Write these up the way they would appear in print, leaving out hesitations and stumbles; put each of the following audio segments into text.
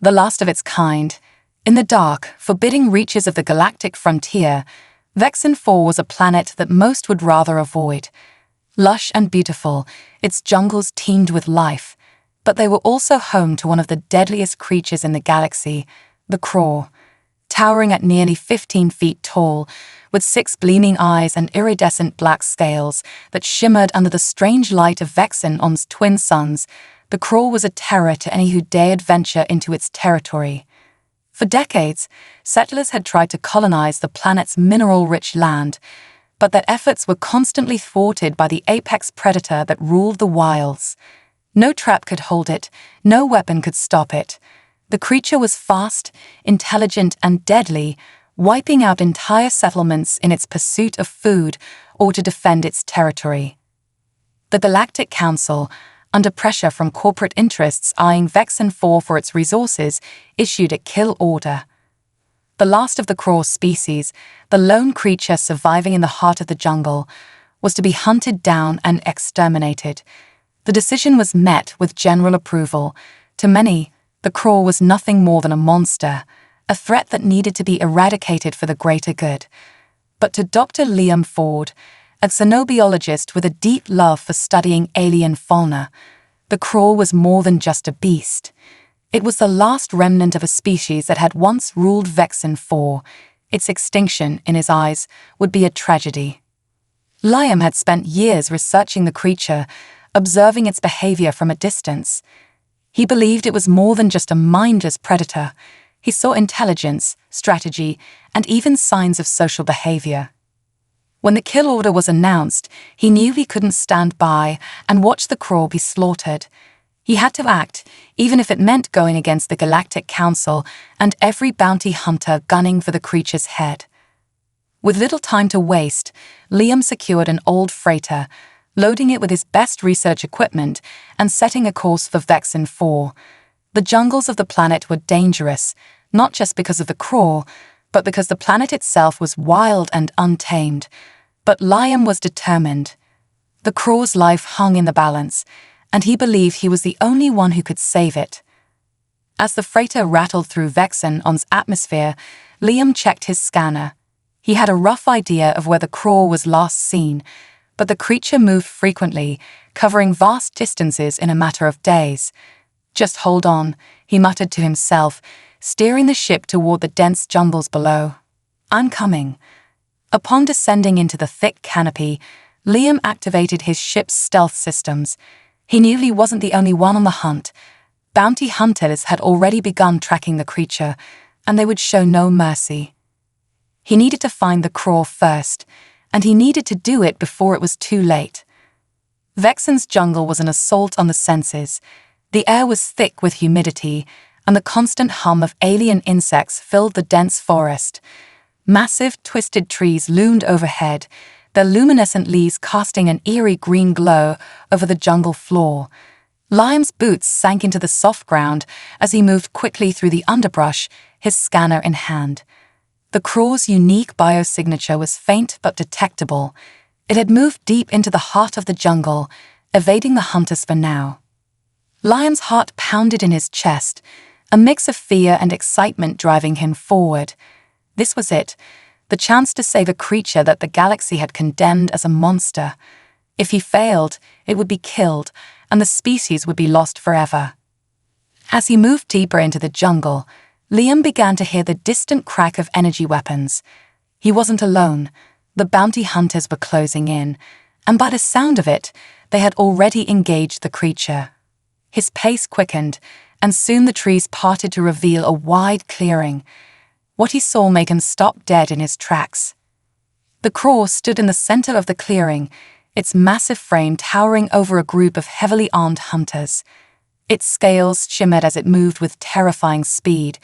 the last of its kind. In the dark, forbidding reaches of the galactic frontier, Vexen 4 was a planet that most would rather avoid. Lush and beautiful, its jungles teemed with life, but they were also home to one of the deadliest creatures in the galaxy, the Craw. Towering at nearly 15 feet tall, with 6 gleaming eyes and iridescent black scales that shimmered under the strange light of Vexen's twin suns, the Craw was a terror to any who dared venture into its territory. For decades, settlers had tried to colonize the planet's mineral-rich land, but their efforts were constantly thwarted by the apex predator that ruled the wilds. No trap could hold it, no weapon could stop it. The creature was fast, intelligent, and deadly, wiping out entire settlements in its pursuit of food or to defend its territory. The Galactic Council, under pressure from corporate interests eyeing Vexen 4 for its resources, issued a kill order. The last of the Craw species, the lone creature surviving in the heart of the jungle, was to be hunted down and exterminated. The decision was met with general approval. To many, the Craw was nothing more than a monster, a threat that needed to be eradicated for the greater good. But to Dr. Liam Ford, a xenobiologist with a deep love for studying alien fauna, the Craw was more than just a beast. It was the last remnant of a species that had once ruled Vexen 4. Its extinction, in his eyes, would be a tragedy. Liam had spent years researching the creature, observing its behavior from a distance. He believed it was more than just a mindless predator. He saw intelligence, strategy, and even signs of social behavior. When the kill order was announced, he knew he couldn't stand by and watch the Craw be slaughtered. He had to act, even if it meant going against the Galactic Council and every bounty hunter gunning for the creature's head. With little time to waste, Liam secured an old freighter, loading it with his best research equipment and setting a course for Vexen 4. The jungles of the planet were dangerous, not just because of the Craw, but because the planet itself was wild and untamed. But Liam was determined. The Craw's life hung in the balance, and he believed he was the only one who could save it. As the freighter rattled through Vexen's atmosphere, Liam checked his scanner. He had a rough idea of where the Craw was last seen, but the creature moved frequently, covering vast distances in a matter of days. "Just hold on," he muttered to himself, steering the ship toward the dense jungles below. "I'm coming." Upon descending into the thick canopy, Liam activated his ship's stealth systems. He knew he wasn't the only one on the hunt. Bounty hunters had already begun tracking the creature, and they would show no mercy. He needed to find the Craw first, and he needed to do it before it was too late. Vexen's jungle was an assault on the senses. The air was thick with humidity, and the constant hum of alien insects filled the dense forest. Massive, twisted trees loomed overhead, their luminescent leaves casting an eerie green glow over the jungle floor. Liam's boots sank into the soft ground as he moved quickly through the underbrush, his scanner in hand. The Craw's unique biosignature was faint but detectable. It had moved deep into the heart of the jungle, evading the hunters for now. Liam's heart pounded in his chest, a mix of fear and excitement driving him forward. This was it, the chance to save a creature that the galaxy had condemned as a monster. If he failed, it would be killed, and the species would be lost forever. As he moved deeper into the jungle, Liam began to hear the distant crack of energy weapons. He wasn't alone. The bounty hunters were closing in, and by the sound of it, they had already engaged the creature. His pace quickened, and soon the trees parted to reveal a wide clearing. What he saw made him stop dead in his tracks. The Craw stood in the center of the clearing, its massive frame towering over a group of heavily armed hunters. Its scales shimmered as it moved with terrifying speed,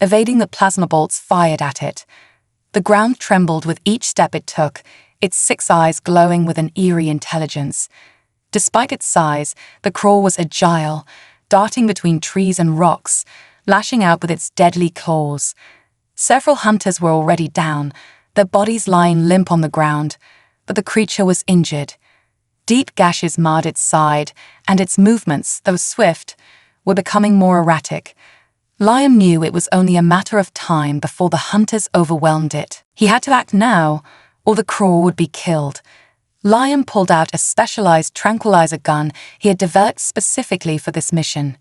evading the plasma bolts fired at it. The ground trembled with each step it took, its 6 eyes glowing with an eerie intelligence. Despite its size, the Craw was agile, darting between trees and rocks, lashing out with its deadly claws. Several hunters were already down, their bodies lying limp on the ground, but the creature was injured. Deep gashes marred its side, and its movements, though swift, were becoming more erratic. Liam knew it was only a matter of time before the hunters overwhelmed it. He had to act now, or the craw would be killed. Liam pulled out a specialized tranquilizer gun he had developed specifically for this mission.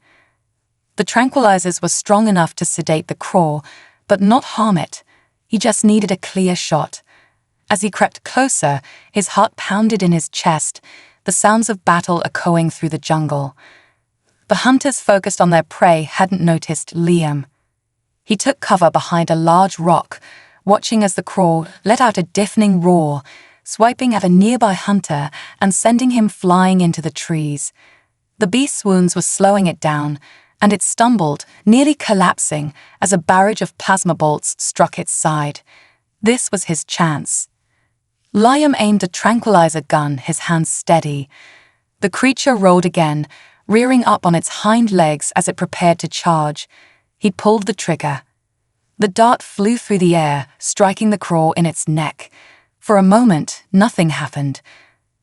The tranquilizers were strong enough to sedate the craw, but not harm it. He just needed a clear shot. As he crept closer, his heart pounded in his chest, the sounds of battle echoing through the jungle. The hunters focused on their prey hadn't noticed Liam. He took cover behind a large rock, watching as the craw let out a deafening roar, swiping at a nearby hunter and sending him flying into the trees. The beast's wounds were slowing it down, and it stumbled, nearly collapsing, as a barrage of plasma bolts struck its side. This was his chance. Liam aimed a tranquilizer gun, his hands steady. The creature rolled again, rearing up on its hind legs as it prepared to charge. He pulled the trigger. The dart flew through the air, striking the craw in its neck. For a moment, nothing happened.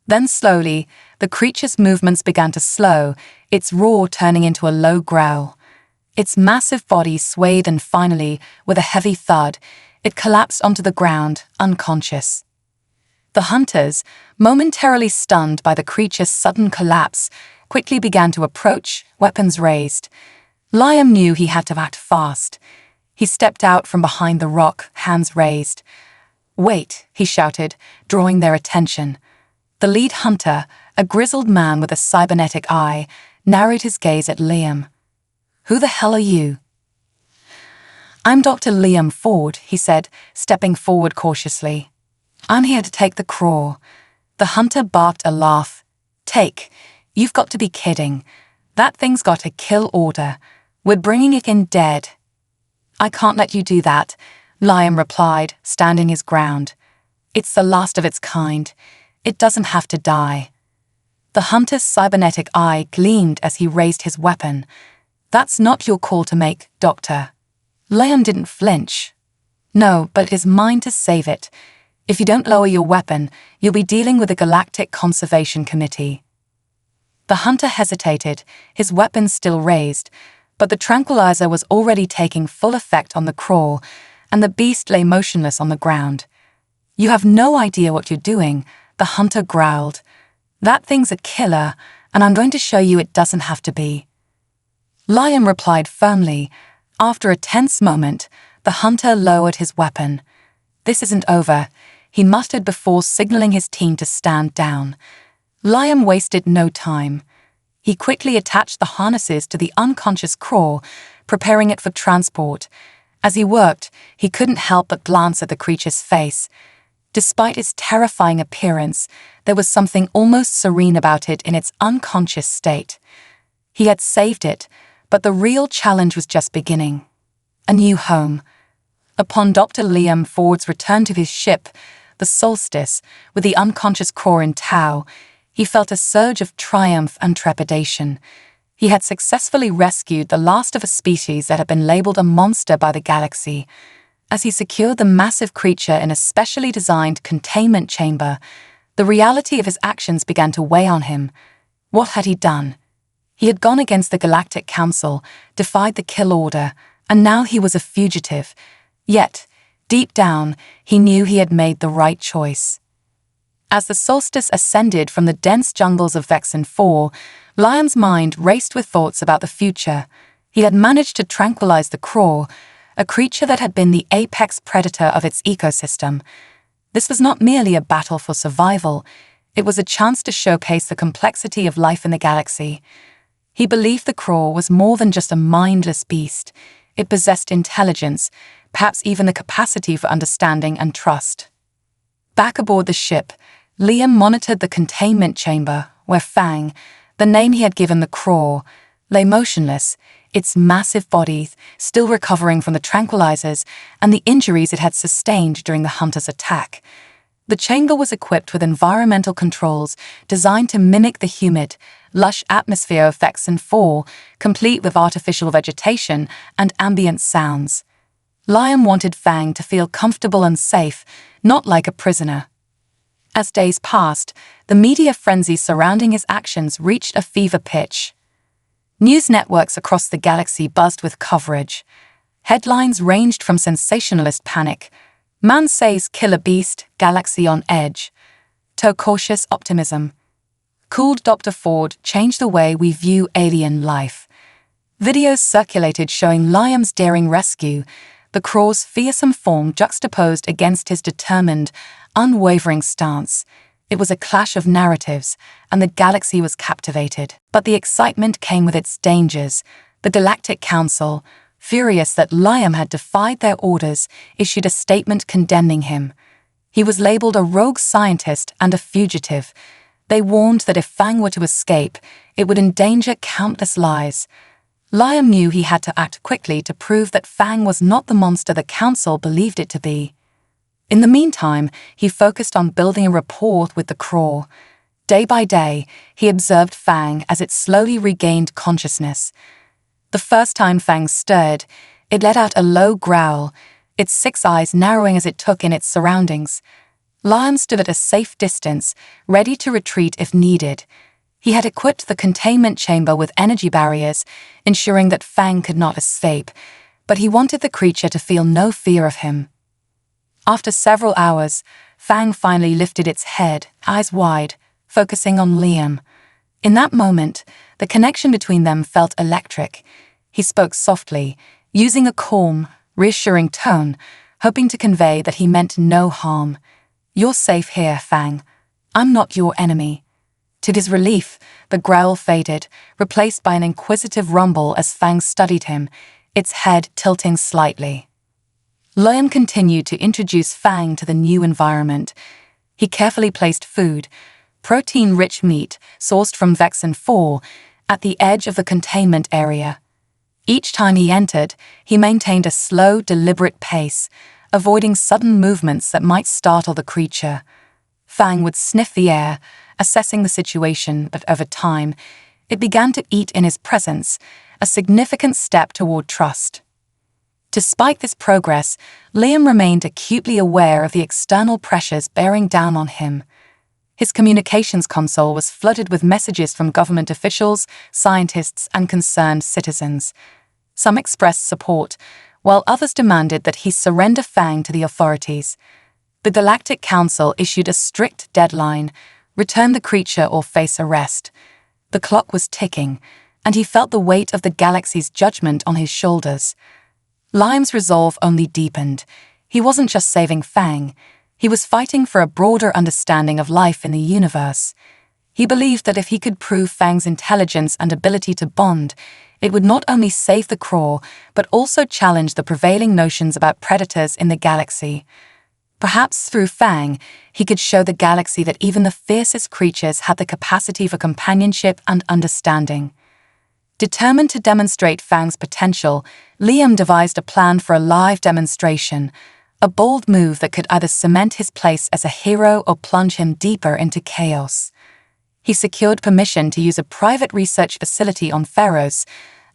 Then slowly, the creature's movements began to slow, its roar turning into a low growl. Its massive body swayed and finally, with a heavy thud, it collapsed onto the ground, unconscious. The hunters, momentarily stunned by the creature's sudden collapse, quickly began to approach, weapons raised. Liam knew he had to act fast. He stepped out from behind the rock, hands raised. "Wait," he shouted, drawing their attention. The lead hunter, a grizzled man with a cybernetic eye, narrowed his gaze at Liam. "Who the hell are you?" "I'm Dr. Liam Ford," he said, stepping forward cautiously. "I'm here to take the craw." The hunter barked a laugh. "Take? You've got to be kidding. That thing's got a kill order. We're bringing it in dead." "I can't let you do that," Liam replied, standing his ground. "It's the last of its kind. It doesn't have to die." The hunter's cybernetic eye gleamed as he raised his weapon. "That's not your call to make, Doctor." Liam didn't flinch. "No, but it's mine to save it. If you don't lower your weapon, you'll be dealing with the Galactic Conservation Committee." The hunter hesitated, his weapon still raised, but the tranquilizer was already taking full effect on the craw, and the beast lay motionless on the ground. "You have no idea what you're doing," the hunter growled. "That thing's a killer, and I'm going to show you it doesn't have to be." Liam replied firmly. After a tense moment, the hunter lowered his weapon. "This isn't over," he muttered before signaling his team to stand down. Liam wasted no time. He quickly attached the harnesses to the unconscious craw, preparing it for transport. As he worked, he couldn't help but glance at the creature's face. Despite its terrifying appearance, there was something almost serene about it in its unconscious state. He had saved it, but the real challenge was just beginning. A new home. Upon Dr. Liam Ford's return to his ship, the Solstice, with the unconscious craw in tow, he felt a surge of triumph and trepidation. He had successfully rescued the last of a species that had been labeled a monster by the galaxy. As he secured the massive creature in a specially designed containment chamber, the reality of his actions began to weigh on him. What had he done? He had gone against the Galactic Council, defied the kill order, and now he was a fugitive. Yet, deep down, he knew he had made the right choice. As the Solstice ascended from the dense jungles of Vexen 4, Liam's mind raced with thoughts about the future. He had managed to tranquilize the craw, a creature that had been the apex predator of its ecosystem. This was not merely a battle for survival, it was a chance to showcase the complexity of life in the galaxy. He believed the craw was more than just a mindless beast. It possessed intelligence, perhaps even the capacity for understanding and trust. Back aboard the ship, Liam monitored the containment chamber, where Fang, the name he had given the craw, lay motionless, its massive body still recovering from the tranquilizers and the injuries it had sustained during the hunter's attack. The chamber was equipped with environmental controls designed to mimic the humid, lush atmosphere of Vexen 4, complete with artificial vegetation and ambient sounds. Liam wanted Fang to feel comfortable and safe, not like a prisoner. As days passed, the media frenzy surrounding his actions reached a fever pitch. News networks across the galaxy buzzed with coverage. Headlines ranged from sensationalist panic, "Man says killer beast, galaxy on edge," to cautious optimism. "Cooled Dr. Ford changed the way we view alien life." Videos circulated showing Liam's daring rescue, the Craw's fearsome form juxtaposed against his determined, unwavering stance. It was a clash of narratives, and the galaxy was captivated. But the excitement came with its dangers. The Galactic Council, furious that Liam had defied their orders, issued a statement condemning him. He was labeled a rogue scientist and a fugitive. They warned that if Fang were to escape, it would endanger countless lives. Liam knew he had to act quickly to prove that Fang was not the monster the Council believed it to be. In the meantime, he focused on building a rapport with the Craw. Day by day, he observed Fang as it slowly regained consciousness. The first time Fang stirred, it let out a low growl, its 6 eyes narrowing as it took in its surroundings. Liam stood at a safe distance, ready to retreat if needed. He had equipped the containment chamber with energy barriers, ensuring that Fang could not escape, but he wanted the creature to feel no fear of him. After several hours, Fang finally lifted its head, eyes wide, focusing on Liam. In that moment, the connection between them felt electric. He spoke softly, using a calm, reassuring tone, hoping to convey that he meant no harm. "You're safe here, Fang. I'm not your enemy." To his relief, the growl faded, replaced by an inquisitive rumble as Fang studied him, its head tilting slightly. Liam continued to introduce Fang to the new environment. He carefully placed food, protein-rich meat sourced from Vexen 4, at the edge of the containment area. Each time he entered, he maintained a slow, deliberate pace, avoiding sudden movements that might startle the creature. Fang would sniff the air, assessing the situation, but over time, it began to eat in his presence, a significant step toward trust. Despite this progress, Liam remained acutely aware of the external pressures bearing down on him. His communications console was flooded with messages from government officials, scientists, and concerned citizens. Some expressed support, while others demanded that he surrender Fang to the authorities. The Galactic Council issued a strict deadline: return the creature or face arrest. The clock was ticking, and he felt the weight of the galaxy's judgment on his shoulders. Liam's resolve only deepened. He wasn't just saving Fang, he was fighting for a broader understanding of life in the universe. He believed that if he could prove Fang's intelligence and ability to bond, it would not only save the Craw, but also challenge the prevailing notions about predators in the galaxy. Perhaps through Fang, he could show the galaxy that even the fiercest creatures had the capacity for companionship and understanding. Determined to demonstrate Fang's potential, Liam devised a plan for a live demonstration, a bold move that could either cement his place as a hero or plunge him deeper into chaos. He secured permission to use a private research facility on Pharos,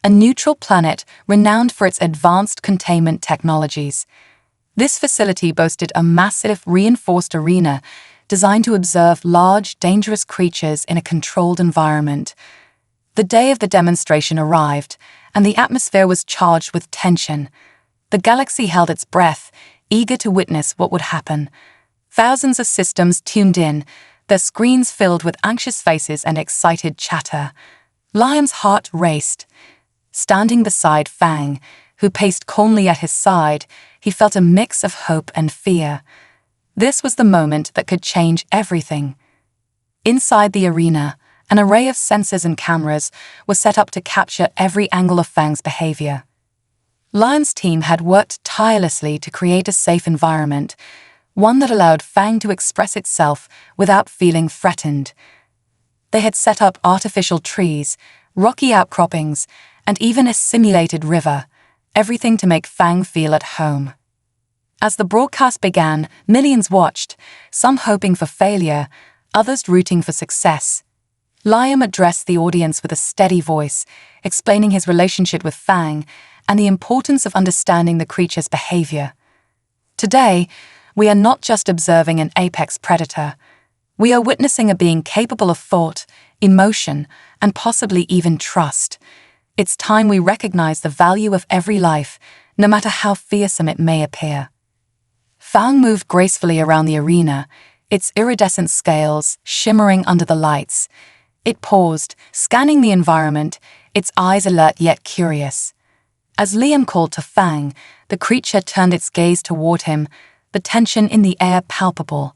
a neutral planet renowned for its advanced containment technologies. This facility boasted a massive reinforced arena designed to observe large, dangerous creatures in a controlled environment. The day of the demonstration arrived, and the atmosphere was charged with tension. The galaxy held its breath, eager to witness what would happen. Thousands of systems tuned in, their screens filled with anxious faces and excited chatter. Liam's heart raced. Standing beside Fang, who paced calmly at his side, he felt a mix of hope and fear. This was the moment that could change everything. Inside the arena, an array of sensors and cameras was set up to capture every angle of Fang's behavior. Liam's team had worked tirelessly to create a safe environment, one that allowed Fang to express itself without feeling threatened. They had set up artificial trees, rocky outcroppings, and even a simulated river, everything to make Fang feel at home. As the broadcast began, millions watched, some hoping for failure, others rooting for success. Liam addressed the audience with a steady voice, explaining his relationship with Fang and the importance of understanding the creature's behavior. Today, we are not just observing an apex predator. We are witnessing a being capable of thought, emotion, and possibly even trust. It's time we recognize the value of every life, no matter how fearsome it may appear. Fang moved gracefully around the arena, its iridescent scales shimmering under the lights. It paused, scanning the environment, its eyes alert yet curious. As Liam called to Fang, the creature turned its gaze toward him, the tension in the air palpable.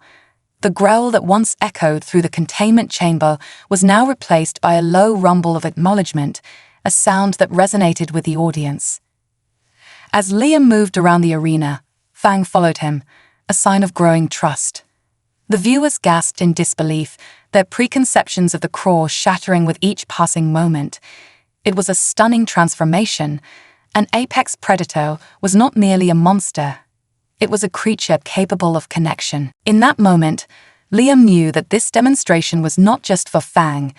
The growl that once echoed through the containment chamber was now replaced by a low rumble of acknowledgement, a sound that resonated with the audience. As Liam moved around the arena, Fang followed him, a sign of growing trust. The viewers gasped in disbelief, their preconceptions of the Craw shattering with each passing moment. It was a stunning transformation. An apex predator was not merely a monster. It was a creature capable of connection. In that moment, Liam knew that this demonstration was not just for Fang,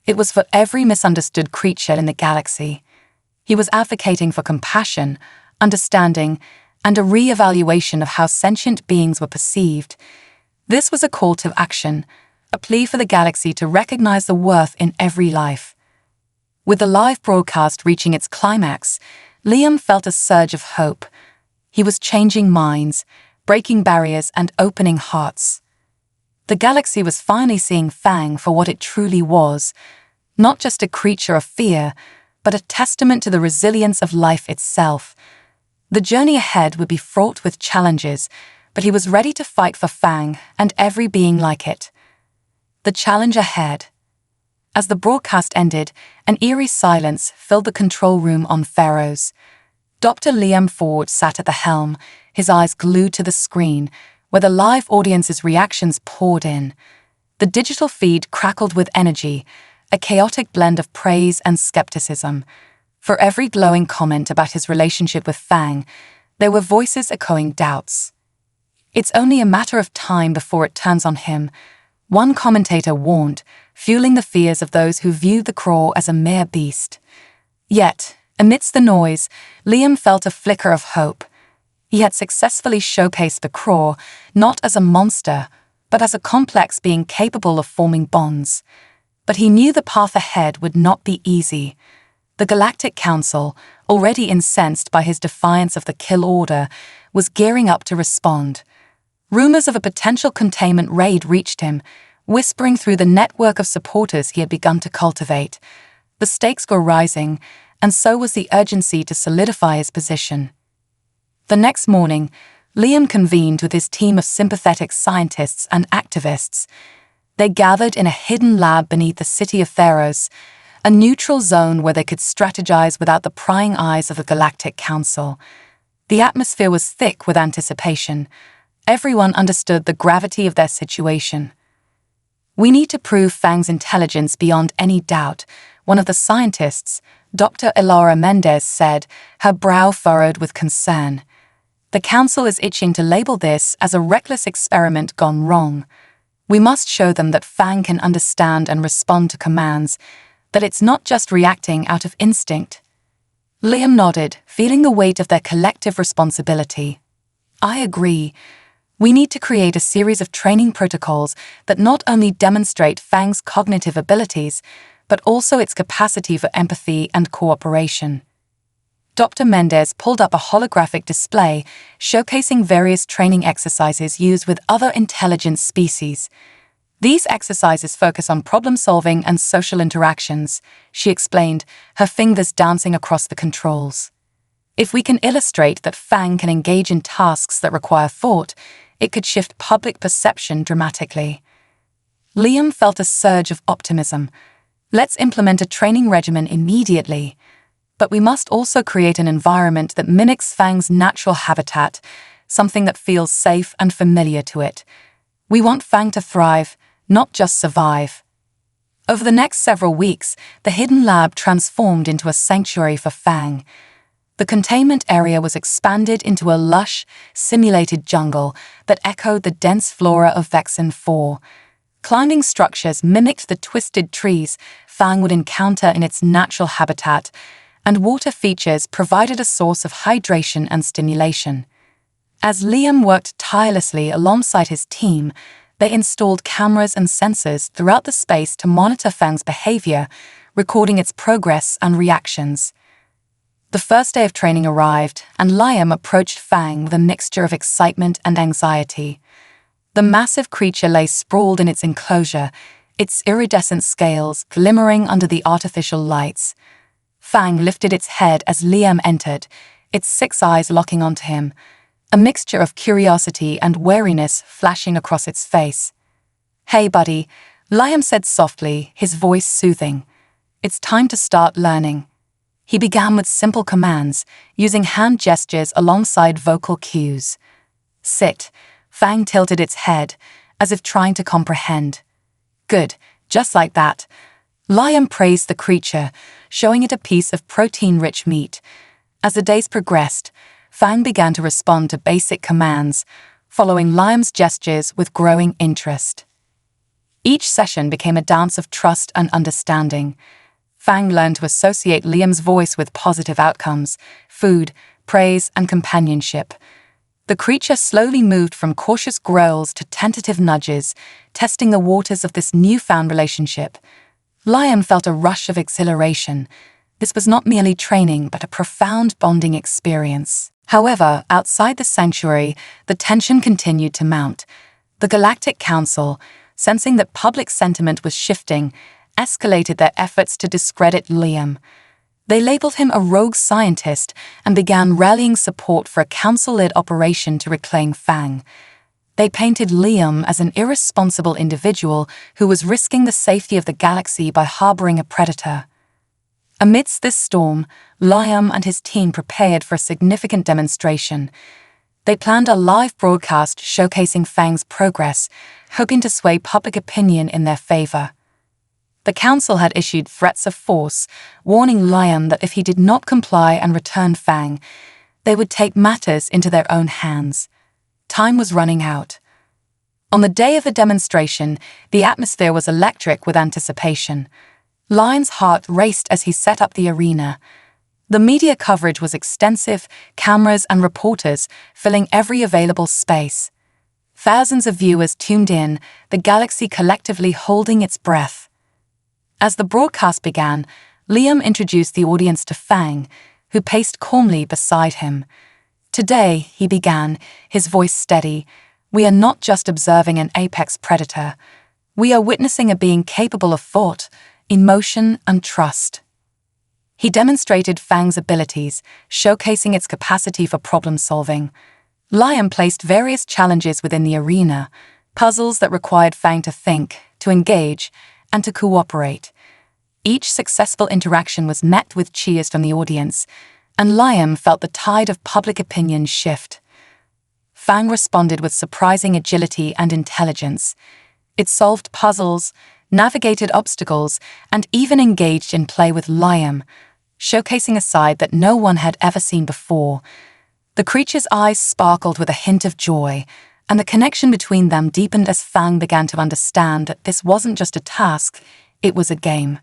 it was for every misunderstood creature in the galaxy. He was advocating for compassion, understanding, and a re-evaluation of how sentient beings were perceived. This was a call to action, a plea for the galaxy to recognize the worth in every life. With the live broadcast reaching its climax, Liam felt a surge of hope. He was changing minds, breaking barriers, and opening hearts. The galaxy was finally seeing Fang for what it truly was, not just a creature of fear, but a testament to the resilience of life itself. The journey ahead would be fraught with challenges, but he was ready to fight for Fang and every being like it. The challenge ahead. As the broadcast ended, an eerie silence filled the control room on Pharaohs. Dr. Liam Ford sat at the helm, his eyes glued to the screen, where the live audience's reactions poured in. The digital feed crackled with energy, a chaotic blend of praise and skepticism. For every glowing comment about his relationship with Fang, there were voices echoing doubts. It's only a matter of time before it turns on him, one commentator warned, fueling the fears of those who viewed the Craw as a mere beast. Yet, amidst the noise, Liam felt a flicker of hope. He had successfully showcased the Craw not as a monster, but as a complex being capable of forming bonds. But he knew the path ahead would not be easy. The Galactic Council, already incensed by his defiance of the kill order, was gearing up to respond. Rumors of a potential containment raid reached him, whispering through the network of supporters he had begun to cultivate. The stakes were rising, and so was the urgency to solidify his position. The next morning, Liam convened with his team of sympathetic scientists and activists. They gathered in a hidden lab beneath the city of Pharaohs, a neutral zone where they could strategize without the prying eyes of the Galactic Council. The atmosphere was thick with anticipation. Everyone understood the gravity of their situation. "We need to prove Fang's intelligence beyond any doubt," one of the scientists, Dr. Ilara Mendez, said, her brow furrowed with concern. "The Council is itching to label this as a reckless experiment gone wrong. We must show them that Fang can understand and respond to commands, that it's not just reacting out of instinct." Liam nodded, feeling the weight of their collective responsibility. "I agree. We need to create a series of training protocols that not only demonstrate Fang's cognitive abilities, but also its capacity for empathy and cooperation." Dr. Mendez pulled up a holographic display showcasing various training exercises used with other intelligent species. "These exercises focus on problem-solving and social interactions," she explained, her fingers dancing across the controls. "If we can illustrate that Fang can engage in tasks that require thought, it could shift public perception dramatically." Liam felt a surge of optimism. "Let's implement a training regimen immediately. But we must also create an environment that mimics Fang's natural habitat, something that feels safe and familiar to it. We want Fang to thrive, not just survive." Over the next several weeks, the hidden lab transformed into a sanctuary for Fang. The containment area was expanded into a lush, simulated jungle that echoed the dense flora of Vexen 4. Climbing structures mimicked the twisted trees Fang would encounter in its natural habitat, and water features provided a source of hydration and stimulation. As Liam worked tirelessly alongside his team, they installed cameras and sensors throughout the space to monitor Fang's behavior, recording its progress and reactions. The first day of training arrived, and Liam approached Fang with a mixture of excitement and anxiety. The massive creature lay sprawled in its enclosure, its iridescent scales glimmering under the artificial lights. Fang lifted its head as Liam entered, its 6 eyes locking onto him, a mixture of curiosity and wariness flashing across its face. "Hey, buddy," Liam said softly, his voice soothing. "It's time to start learning." He began with simple commands, using hand gestures alongside vocal cues. "Sit." Fang tilted its head, as if trying to comprehend. "Good, just like that." Liam praised the creature, showing it a piece of protein-rich meat. As the days progressed, Fang began to respond to basic commands, following Liam's gestures with growing interest. Each session became a dance of trust and understanding. Fang learned to associate Liam's voice with positive outcomes, food, praise, and companionship. The creature slowly moved from cautious growls to tentative nudges, testing the waters of this newfound relationship. Liam felt a rush of exhilaration. This was not merely training, but a profound bonding experience. However, outside the sanctuary, the tension continued to mount. The Galactic Council, sensing that public sentiment was shifting, escalated their efforts to discredit Liam. They labeled him a rogue scientist and began rallying support for a council-led operation to reclaim Fang. They painted Liam as an irresponsible individual who was risking the safety of the galaxy by harboring a predator. Amidst this storm, Liam and his team prepared for a significant demonstration. They planned a live broadcast showcasing Fang's progress, hoping to sway public opinion in their favor. The council had issued threats of force, warning Liam that if he did not comply and return Fang, they would take matters into their own hands. Time was running out. On the day of the demonstration, the atmosphere was electric with anticipation. Liam's heart raced as he set up the arena. The media coverage was extensive, cameras and reporters filling every available space. Thousands of viewers tuned in, the galaxy collectively holding its breath. As the broadcast began, Liam introduced the audience to Fang, who paced calmly beside him. "Today," he began, his voice steady, "we are not just observing an apex predator. We are witnessing a being capable of thought, emotion, and trust." He demonstrated Fang's abilities, showcasing its capacity for problem-solving. Liam placed various challenges within the arena, puzzles that required Fang to think, to engage, and to cooperate. Each successful interaction was met with cheers from the audience, and Liam felt the tide of public opinion shift. Fang responded with surprising agility and intelligence. It solved puzzles, navigated obstacles, and even engaged in play with Liam, showcasing a side that no one had ever seen before. The creature's eyes sparkled with a hint of joy, and the connection between them deepened as Fang began to understand that this wasn't just a task, it was a game.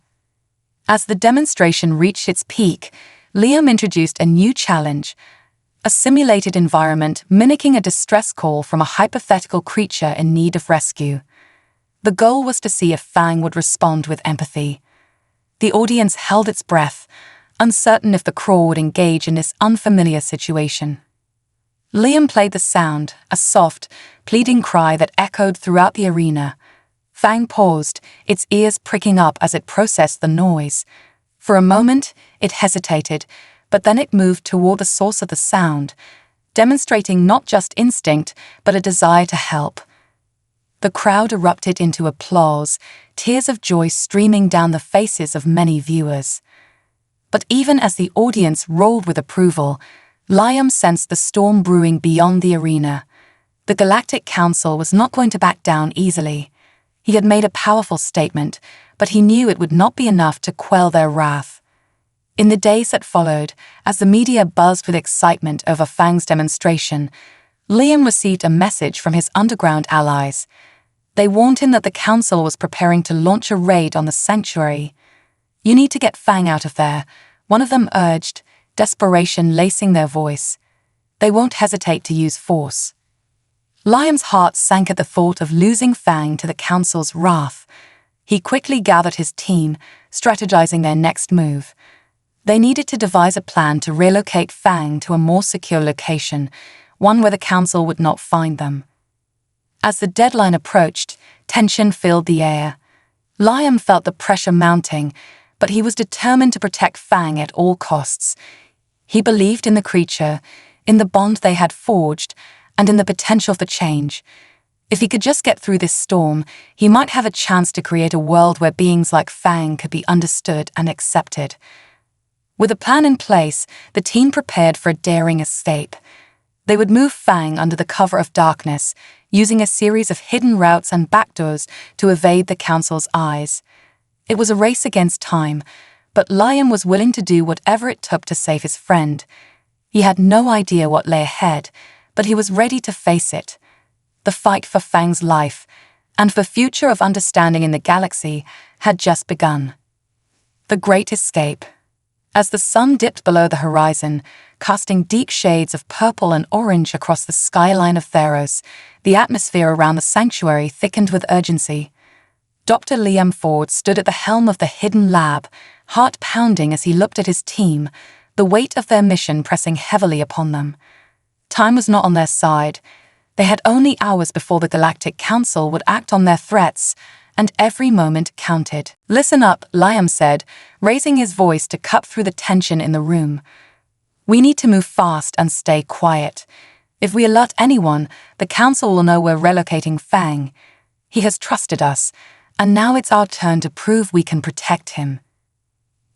As the demonstration reached its peak, Liam introduced a new challenge, a simulated environment mimicking a distress call from a hypothetical creature in need of rescue. The goal was to see if Fang would respond with empathy. The audience held its breath, uncertain if the crew would engage in this unfamiliar situation. Liam played the sound, a soft, pleading cry that echoed throughout the arena. Fang paused, its ears pricking up as it processed the noise. For a moment, it hesitated, but then it moved toward the source of the sound, demonstrating not just instinct, but a desire to help. The crowd erupted into applause, tears of joy streaming down the faces of many viewers. But even as the audience roared with approval, Liam sensed the storm brewing beyond the arena. The Galactic Council was not going to back down easily. He had made a powerful statement, but he knew it would not be enough to quell their wrath. In the days that followed, as the media buzzed with excitement over Fang's demonstration, Liam received a message from his underground allies. They warned him that the Council was preparing to launch a raid on the sanctuary. "You need to get Fang out of there," one of them urged, desperation lacing their voice. "They won't hesitate to use force." Liam's heart sank at the thought of losing Fang to the Council's wrath. He quickly gathered his team, strategizing their next move. They needed to devise a plan to relocate Fang to a more secure location, one where the council would not find them. As the deadline approached, tension filled the air. Liam felt the pressure mounting, but he was determined to protect Fang at all costs. He believed in the creature, in the bond they had forged, and in the potential for change. If he could just get through this storm, he might have a chance to create a world where beings like Fang could be understood and accepted. With a plan in place, the team prepared for a daring escape. They would move Fang under the cover of darkness, using a series of hidden routes and backdoors to evade the council's eyes. It was a race against time, but Liam was willing to do whatever it took to save his friend. He had no idea what lay ahead, but he was ready to face it. The fight for Fang's life, and for future of understanding in the galaxy, had just begun. The Great Escape. As the sun dipped below the horizon, casting deep shades of purple and orange across the skyline of Theros, the atmosphere around the sanctuary thickened with urgency. Dr. Liam Ford stood at the helm of the hidden lab, heart pounding as he looked at his team, the weight of their mission pressing heavily upon them. Time was not on their side. They had only hours before the Galactic Council would act on their threats, and every moment counted. "Listen up," Liam said, raising his voice to cut through the tension in the room. "We need to move fast and stay quiet. If we alert anyone, the Council will know we're relocating Fang. He has trusted us, and now it's our turn to prove we can protect him."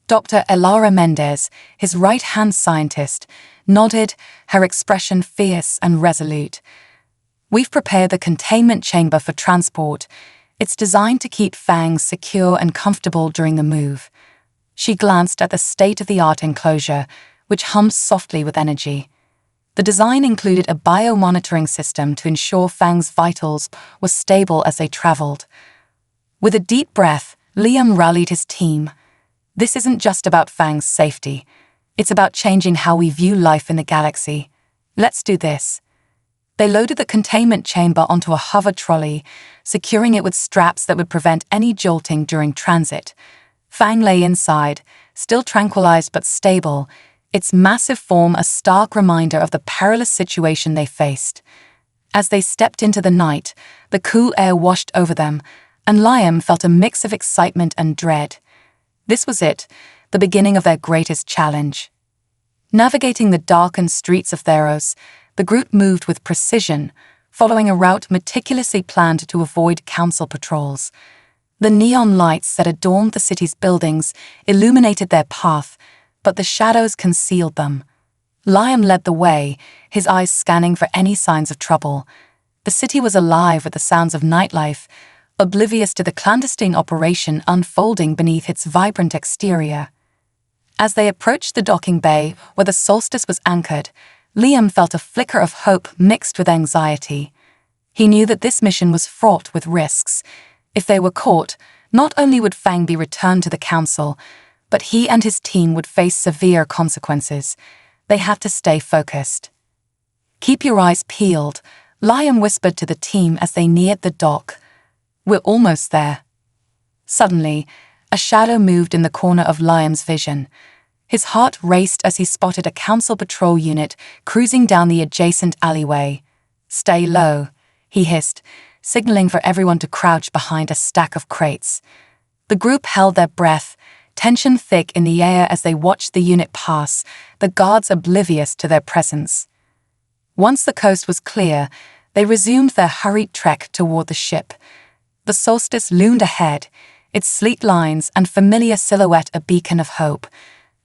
Dr. Elara Mendez, his right-hand scientist, nodded, her expression fierce and resolute. "We've prepared the containment chamber for transport. It's designed to keep Fang secure and comfortable during the move." She glanced at the state-of-the-art enclosure, which hummed softly with energy. The design included a biomonitoring system to ensure Fang's vitals were stable as they traveled. With a deep breath, Liam rallied his team. "This isn't just about Fang's safety. It's about changing how we view life in the galaxy. Let's do this." They loaded the containment chamber onto a hover trolley, securing it with straps that would prevent any jolting during transit. Fang lay inside, still tranquilized but stable, its massive form a stark reminder of the perilous situation they faced. As they stepped into the night, the cool air washed over them, and Liam felt a mix of excitement and dread. This was it, the beginning of their greatest challenge. Navigating the darkened streets of Theros, the group moved with precision, following a route meticulously planned to avoid council patrols. The neon lights that adorned the city's buildings illuminated their path, but the shadows concealed them. Liam led the way, his eyes scanning for any signs of trouble. The city was alive with the sounds of nightlife, oblivious to the clandestine operation unfolding beneath its vibrant exterior. As they approached the docking bay where the Solstice was anchored, Liam felt a flicker of hope mixed with anxiety. He knew that this mission was fraught with risks. If they were caught, not only would Fang be returned to the council, but he and his team would face severe consequences. They had to stay focused. "Keep your eyes peeled," Liam whispered to the team as they neared the dock. "We're almost there." Suddenly, a shadow moved in the corner of Liam's vision. His heart raced as he spotted a council patrol unit cruising down the adjacent alleyway. "Stay low," he hissed, signaling for everyone to crouch behind a stack of crates. The group held their breath, tension thick in the air as they watched the unit pass, the guards oblivious to their presence. Once the coast was clear, they resumed their hurried trek toward the ship. The Solstice loomed ahead, its sleek lines and familiar silhouette a beacon of hope.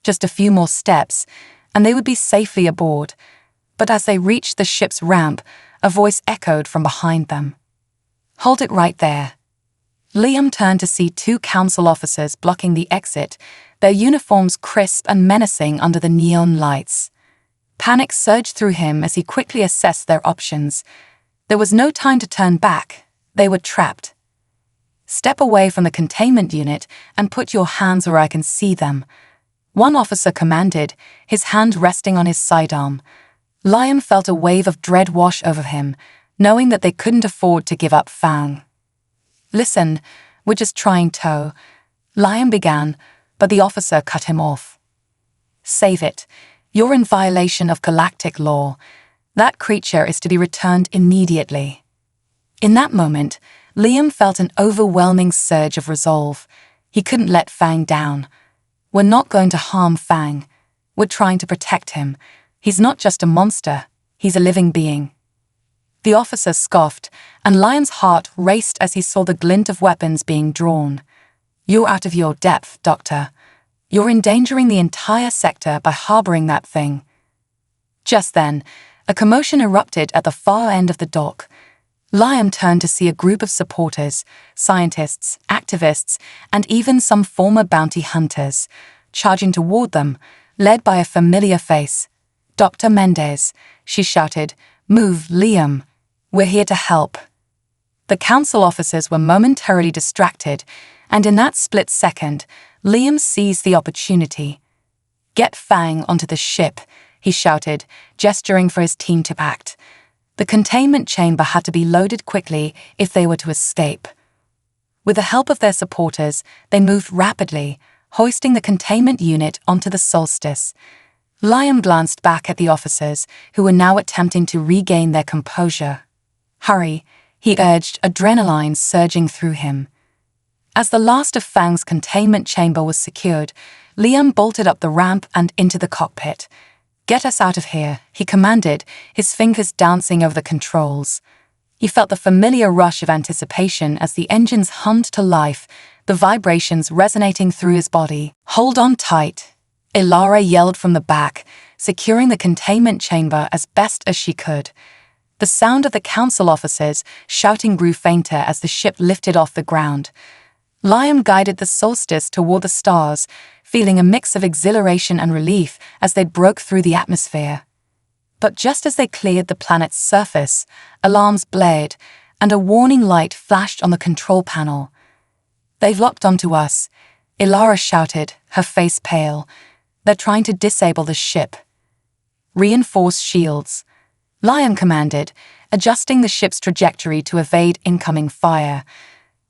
Just a few more steps, and they would be safely aboard. But as they reached the ship's ramp, a voice echoed from behind them. "Hold it right there." Liam turned to see two council officers blocking the exit, their uniforms crisp and menacing under the neon lights. Panic surged through him as he quickly assessed their options. There was no time to turn back. They were trapped. "Step away from the containment unit and put your hands where I can see them," one officer commanded, his hand resting on his sidearm. Liam felt a wave of dread wash over him, knowing that they couldn't afford to give up Fang. "Listen, we're just trying to," Liam began, but the officer cut him off. "Save it. You're in violation of galactic law. That creature is to be returned immediately." In that moment, Liam felt an overwhelming surge of resolve. He couldn't let Fang down. "We're not going to harm Fang. We're trying to protect him. He's not just a monster, he's a living being." The officer scoffed, and Liam's heart raced as he saw the glint of weapons being drawn. "You're out of your depth, Doctor. You're endangering the entire sector by harboring that thing." Just then, a commotion erupted at the far end of the dock. Liam turned to see a group of supporters, scientists, activists, and even some former bounty hunters, charging toward them, led by a familiar face. "Dr. Mendez," she shouted, "Move, Liam. We're here to help." The council officers were momentarily distracted, and in that split second, Liam seized the opportunity. "Get Fang onto the ship," he shouted, gesturing for his team to act. The containment chamber had to be loaded quickly if they were to escape. With the help of their supporters, they moved rapidly, hoisting the containment unit onto the Solstice. Liam glanced back at the officers, who were now attempting to regain their composure. "Hurry," he urged, adrenaline surging through him. As the last of Fang's containment chamber was secured, Liam bolted up the ramp and into the cockpit. "Get us out of here," he commanded, his fingers dancing over the controls. He felt the familiar rush of anticipation as the engines hummed to life, the vibrations resonating through his body. "Hold on tight," Ilara yelled from the back, securing the containment chamber as best as she could. The sound of the council officers shouting grew fainter as the ship lifted off the ground. Liam guided the Solstice toward the stars, feeling a mix of exhilaration and relief as they broke through the atmosphere. But just as they cleared the planet's surface, alarms blared, and a warning light flashed on the control panel. "They've locked onto us," Ilara shouted, her face pale. "They're trying to disable the ship." "Reinforce shields," Liam commanded, adjusting the ship's trajectory to evade incoming fire.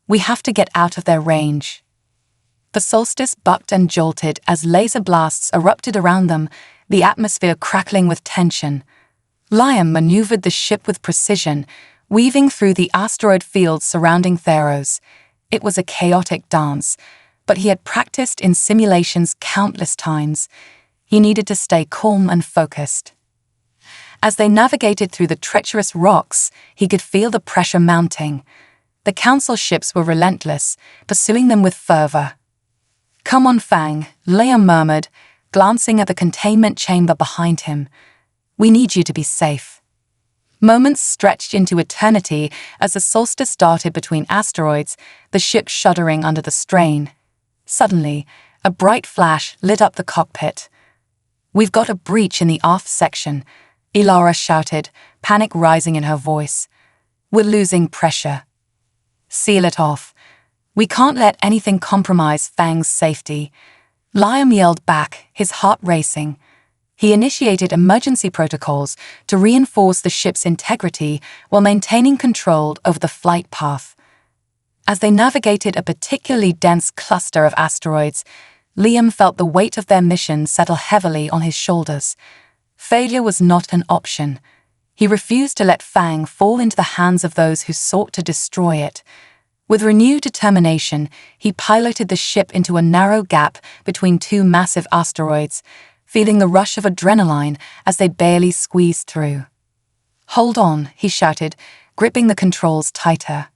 "We have to get out of their range." The Solstice bucked and jolted as laser blasts erupted around them, the atmosphere crackling with tension. Liam maneuvered the ship with precision, weaving through the asteroid fields surrounding Theros. It was a chaotic dance, but he had practiced in simulations countless times. He needed to stay calm and focused. As they navigated through the treacherous rocks, he could feel the pressure mounting. The council ships were relentless, pursuing them with fervor. "Come on, Fang," Liam murmured, glancing at the containment chamber behind him. "We need you to be safe." Moments stretched into eternity as the Solstice darted between asteroids, the ship shuddering under the strain. Suddenly, a bright flash lit up the cockpit. "We've got a breach in the aft section," Ilara shouted, panic rising in her voice. "We're losing pressure." "Seal it off. We can't let anything compromise Fang's safety." Liam yelled back, his heart racing. He initiated emergency protocols to reinforce the ship's integrity while maintaining control over the flight path. As they navigated a particularly dense cluster of asteroids, Liam felt the weight of their mission settle heavily on his shoulders. Failure was not an option. He refused to let Fang fall into the hands of those who sought to destroy it. With renewed determination, he piloted the ship into a narrow gap between two massive asteroids, feeling the rush of adrenaline as they barely squeezed through. "Hold on," he shouted, gripping the controls tighter.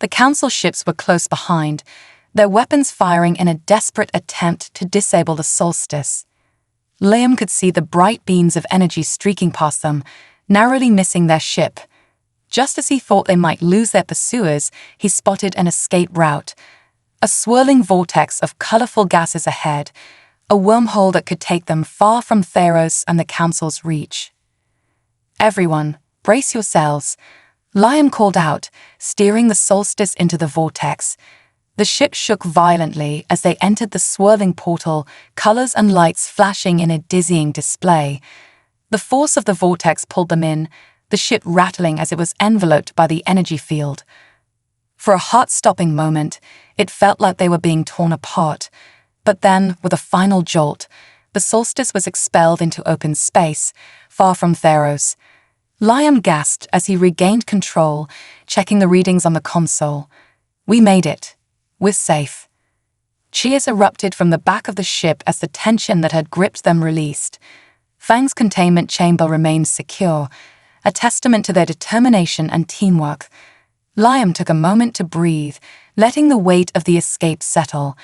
The council ships were close behind, their weapons firing in a desperate attempt to disable the Solstice. Liam could see the bright beams of energy streaking past them, narrowly missing their ship. Just as he thought they might lose their pursuers, he spotted an escape route. A swirling vortex of colorful gases ahead, a wormhole that could take them far from Theros and the Council's reach. "Everyone, brace yourselves," Liam called out, steering the Solstice into the vortex. The ship shook violently as they entered the swirling portal, colors and lights flashing in a dizzying display. The force of the vortex pulled them in, the ship rattling as it was enveloped by the energy field. For a heart-stopping moment, It felt like they were being torn apart. But then, with a final jolt, the Solstice was expelled into open space, far from Theros. Liam gasped as he regained control, checking the readings on the console. "We made it. We're safe." Cheers erupted from the back of the ship as the tension that had gripped them released. Fang's containment chamber remained secure, a testament to their determination and teamwork. Liam took a moment to breathe, letting the weight of the escape settle.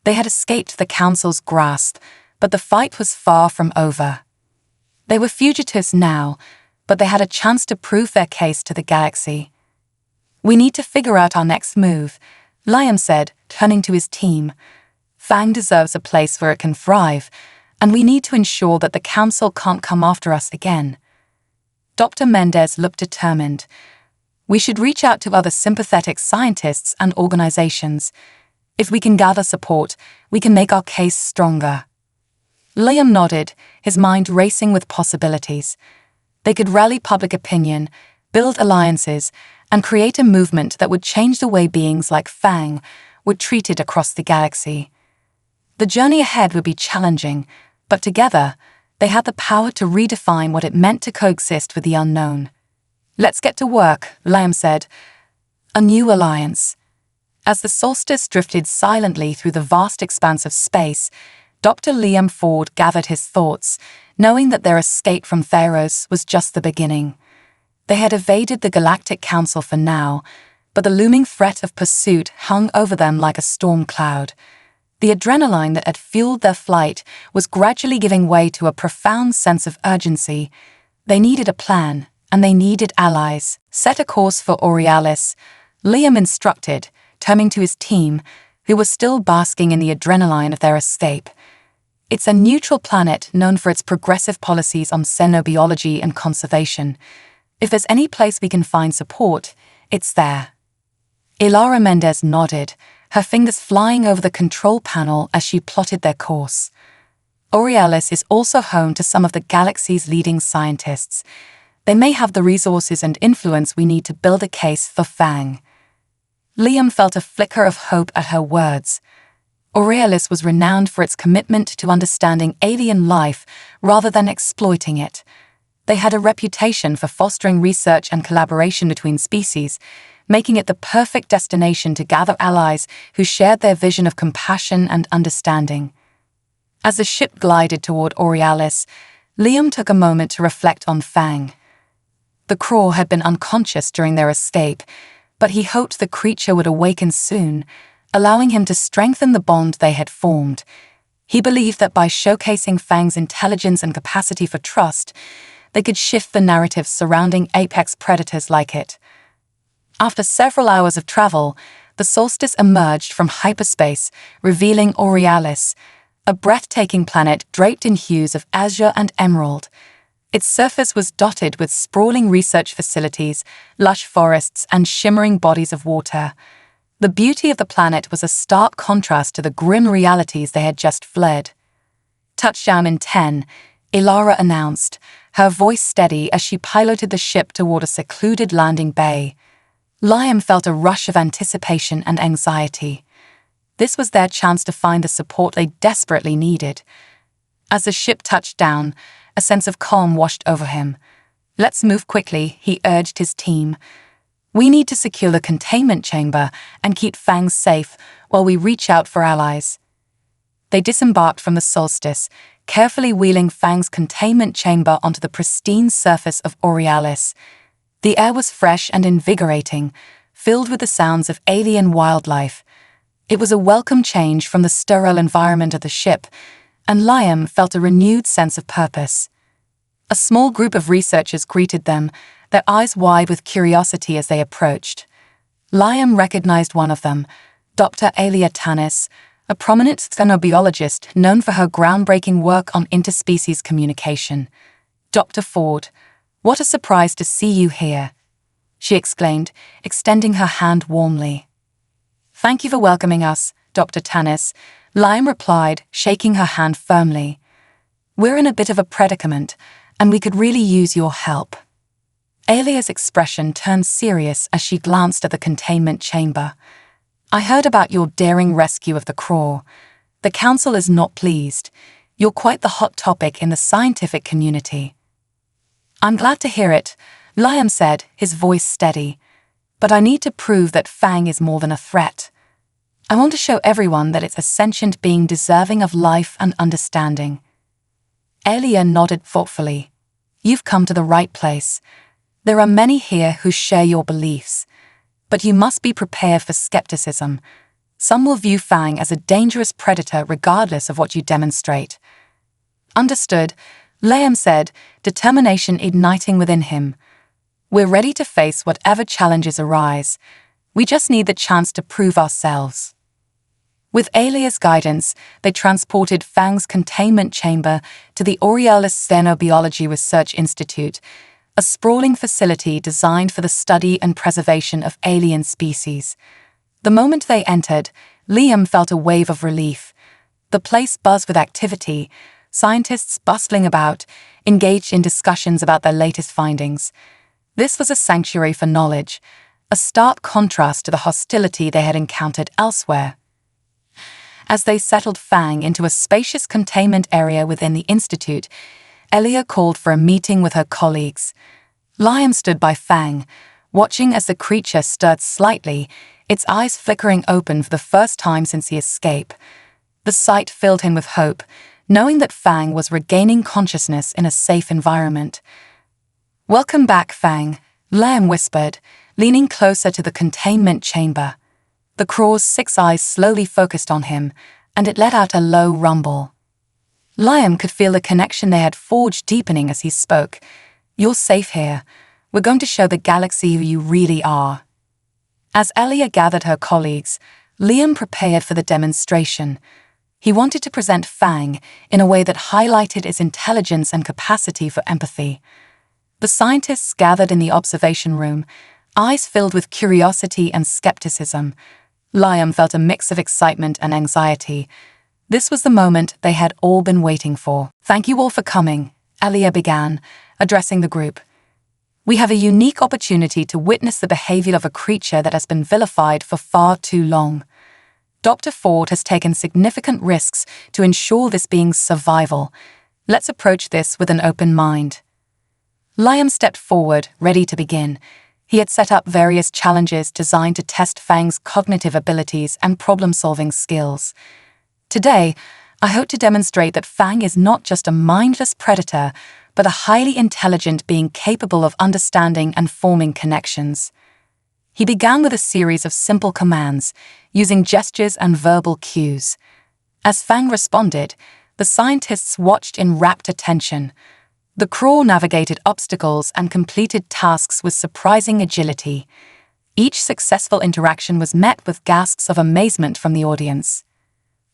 They had escaped the Council's grasp, but the fight was far from over. They were fugitives now, but they had a chance to prove their case to the galaxy. "We need to figure out our next move," Liam said, turning to his team. "Fang deserves a place where it can thrive, and we need to ensure that the Council can't come after us again." Dr. Mendez looked determined. "We should reach out to other sympathetic scientists and organizations. If we can gather support, we can make our case stronger." Liam nodded, his mind racing with possibilities. They could rally public opinion, build alliances, and create a movement that would change the way beings like Fang were treated across the galaxy. The journey ahead would be challenging, but together, they had the power to redefine what it meant to coexist with the unknown. "Let's get to work," Liam said. A new alliance. As the Solstice drifted silently through the vast expanse of space, Dr. Liam Ford gathered his thoughts, knowing that their escape from Theros was just the beginning. They had evaded the Galactic Council for now, but the looming threat of pursuit hung over them like a storm cloud. The adrenaline that had fueled their flight was gradually giving way to a profound sense of urgency. They needed a plan, and they needed allies. "Set a course for Aurealis," Liam instructed, turning to his team, who were still basking in the adrenaline of their escape. It's a neutral planet known for its progressive policies on xenobiology and conservation. If there's any place we can find support, it's there. Ilara Mendez nodded, her fingers flying over the control panel as she plotted their course. Aurealis is also home to some of the galaxy's leading scientists. They may have the resources and influence we need to build a case for Fang. Liam felt a flicker of hope at her words. Aurealis was renowned for its commitment to understanding alien life rather than exploiting it. They had a reputation for fostering research and collaboration between species, making it the perfect destination to gather allies who shared their vision of compassion and understanding. As the ship glided toward Aurealis, Liam took a moment to reflect on Fang. The crew had been unconscious during their escape, but he hoped the creature would awaken soon, allowing him to strengthen the bond they had formed. He believed that by showcasing Fang's intelligence and capacity for trust, they could shift the narrative surrounding apex predators like it. After several hours of travel, the Solstice emerged from hyperspace, revealing Aurealis, a breathtaking planet draped in hues of azure and emerald. Its surface was dotted with sprawling research facilities, lush forests, and shimmering bodies of water. The beauty of the planet was a stark contrast to the grim realities they had just fled. "Touchdown in 10, Ilara announced, her voice steady as she piloted the ship toward a secluded landing bay. Liam felt a rush of anticipation and anxiety. This was their chance to find the support they desperately needed. As the ship touched down, a sense of calm washed over him. "Let's move quickly," he urged his team. "We need to secure the containment chamber and keep Fang safe while we reach out for allies." They disembarked from the Solstice, carefully wheeling Fang's containment chamber onto the pristine surface of Aurealis. The air was fresh and invigorating, filled with the sounds of alien wildlife. It was a welcome change from the sterile environment of the ship, and Liam felt a renewed sense of purpose. A small group of researchers greeted them, their eyes wide with curiosity as they approached. Liam recognized one of them, Dr. Alia Tanis, a prominent xenobiologist known for her groundbreaking work on interspecies communication. "Dr. Ford, what a surprise to see you here," she exclaimed, extending her hand warmly. "Thank you for welcoming us, Dr. Tanis," Liam replied, shaking her hand firmly. "We're in a bit of a predicament, and we could really use your help." Alia's expression turned serious as she glanced at the containment chamber. I heard about your daring rescue of the craw. The council is not pleased. You're quite the hot topic in the scientific community. I'm glad to hear it, Liam said, his voice steady. But I need to prove that Fang is more than a threat. I want to show everyone that it's a sentient being deserving of life and understanding. Alia nodded thoughtfully. You've come to the right place. There are many here who share your beliefs. But you must be prepared for skepticism. Some will view Fang as a dangerous predator regardless of what you demonstrate. Understood, Liam said, determination igniting within him. We're ready to face whatever challenges arise. We just need the chance to prove ourselves. With Alia's guidance, they transported Fang's containment chamber to the Aurealis Xenobiology Research Institute, a sprawling facility designed for the study and preservation of alien species. The moment they entered, Liam felt a wave of relief. The place buzzed with activity, scientists bustling about, engaged in discussions about their latest findings. This was a sanctuary for knowledge, a stark contrast to the hostility they had encountered elsewhere. As they settled Fang into a spacious containment area within the institute, Elia called for a meeting with her colleagues. Liam stood by Fang, watching as the creature stirred slightly, its eyes flickering open for the first time since the escape. The sight filled him with hope, knowing that Fang was regaining consciousness in a safe environment. Welcome back, Fang, Liam whispered, leaning closer to the containment chamber. The craw's 6 eyes slowly focused on him, and it let out a low rumble. Liam could feel the connection they had forged deepening as he spoke. You're safe here. We're going to show the galaxy who you really are. As Elia gathered her colleagues, Liam prepared for the demonstration. He wanted to present Fang in a way that highlighted his intelligence and capacity for empathy. The scientists gathered in the observation room, eyes filled with curiosity and skepticism. Liam felt a mix of excitement and anxiety. This was the moment they had all been waiting for. Thank you all for coming, Elia began, addressing the group. We have a unique opportunity to witness the behavior of a creature that has been vilified for far too long. Dr. Ford has taken significant risks to ensure this being's survival. Let's approach this with an open mind. Liam stepped forward, ready to begin. He had set up various challenges designed to test Fang's cognitive abilities and problem-solving skills. Today, I hope to demonstrate that Fang is not just a mindless predator, but a highly intelligent being capable of understanding and forming connections. He began with a series of simple commands, using gestures and verbal cues. As Fang responded, the scientists watched in rapt attention. The craw navigated obstacles and completed tasks with surprising agility. Each successful interaction was met with gasps of amazement from the audience.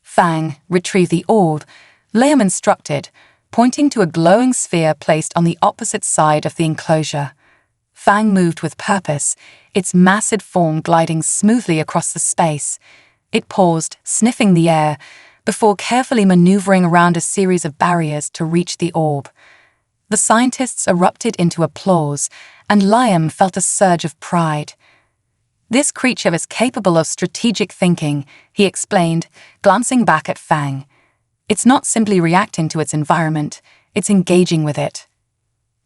Fang, retrieve the orb, Liam instructed, pointing to a glowing sphere placed on the opposite side of the enclosure. Fang moved with purpose, its massive form gliding smoothly across the space. It paused, sniffing the air, before carefully maneuvering around a series of barriers to reach the orb. The scientists erupted into applause, and Liam felt a surge of pride. This creature is capable of strategic thinking, he explained, glancing back at Fang. It's not simply reacting to its environment, it's engaging with it.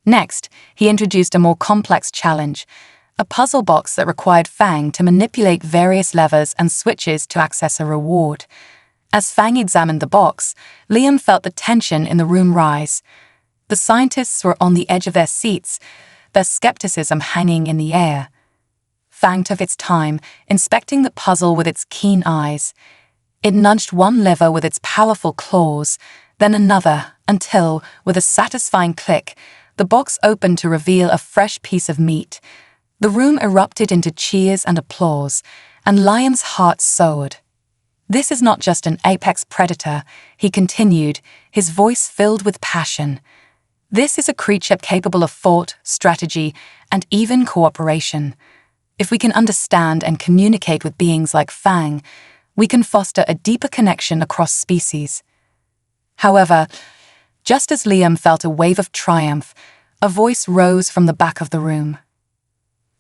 Next, he introduced a more complex challenge, a puzzle box that required Fang to manipulate various levers and switches to access a reward. As Fang examined the box, Liam felt the tension in the room rise. The scientists were on the edge of their seats, their skepticism hanging in the air. Fang took its time, inspecting the puzzle with its keen eyes. It nudged one lever with its powerful claws, then another, until, with a satisfying click, the box opened to reveal a fresh piece of meat. The room erupted into cheers and applause, and Liam's heart soared. This is not just an apex predator, he continued, his voice filled with passion. This is a creature capable of thought, strategy, and even cooperation. If we can understand and communicate with beings like Fang, we can foster a deeper connection across species. However, just as Liam felt a wave of triumph, a voice rose from the back of the room.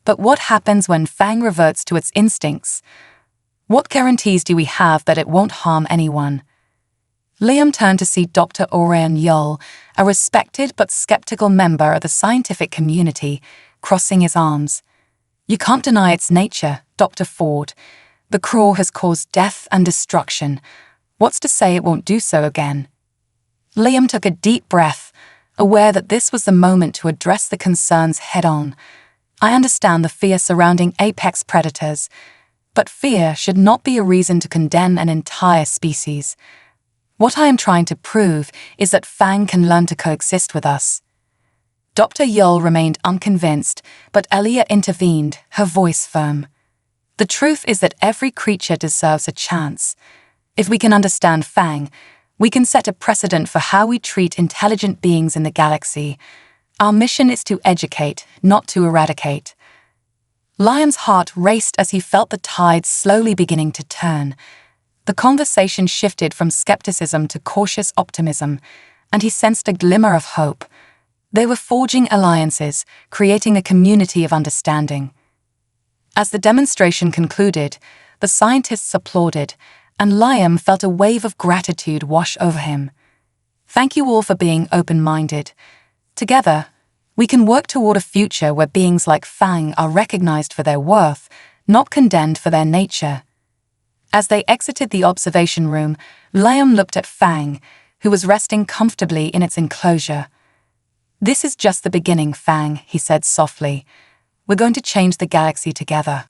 But what happens when Fang reverts to its instincts? What guarantees do we have that it won't harm anyone? Liam turned to see Dr. Orion Yull, a respected but skeptical member of the scientific community, crossing his arms. You can't deny its nature, Dr. Ford. The craw has caused death and destruction. What's to say it won't do so again? Liam took a deep breath, aware that this was the moment to address the concerns head-on. I understand the fear surrounding apex predators, but fear should not be a reason to condemn an entire species. What I am trying to prove is that Fang can learn to coexist with us. Dr. Yull remained unconvinced, but Elia intervened, her voice firm. The truth is that every creature deserves a chance. If we can understand Fang, we can set a precedent for how we treat intelligent beings in the galaxy. Our mission is to educate, not to eradicate. Liam's heart raced as he felt the tide slowly beginning to turn. The conversation shifted from skepticism to cautious optimism, and he sensed a glimmer of hope. They were forging alliances, creating a community of understanding. As the demonstration concluded, the scientists applauded, and Liam felt a wave of gratitude wash over him. Thank you all for being open-minded. Together, we can work toward a future where beings like Fang are recognized for their worth, not condemned for their nature. As they exited the observation room, Liam looked at Fang, who was resting comfortably in its enclosure. This is just the beginning, Fang, he said softly. We're going to change the galaxy together.